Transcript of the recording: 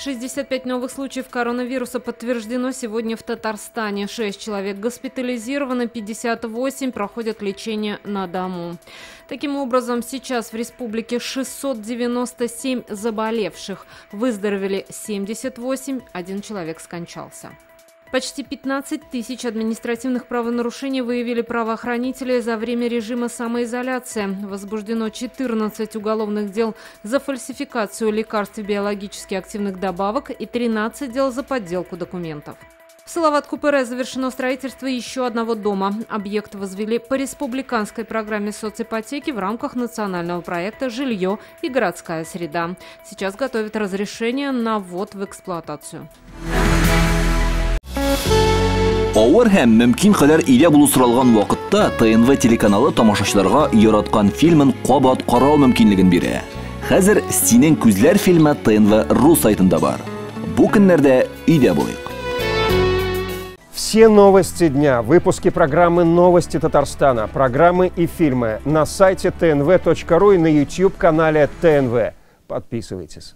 65 новых случаев коронавируса подтверждено сегодня в Татарстане. 6 человек госпитализированы, 58 проходят лечение на дому. Таким образом, сейчас в республике 697 заболевших. Выздоровели 78, 1 человек скончался. Почти 15 тысяч административных правонарушений выявили правоохранители за время режима самоизоляции. Возбуждено 14 уголовных дел за фальсификацию лекарств и биологически активных добавок и 13 дел за подделку документов. В Салават-Купыре завершено строительство еще одного дома. Объект возвели по республиканской программе соципотеки в рамках национального проекта «Жилье и городская среда». Сейчас готовят разрешение на ввод в эксплуатацию. Авыр һәм мөмкин кадәр илә булу соралган вакытта ТНВ телеканалы тамашачыларга яраткан фильмын кабат карау мөмкинлеген бирә. Хәзер «Синең күзләр» фильмы ТНВ.ру сайтында бар. Бу көннәрдә өйдә булыйк. Все новости дня, выпуски программы «Новости Татарстана», программы и фильмы на сайте tnv.ru и на YouTube-канале ТНВ. Подписывайтесь.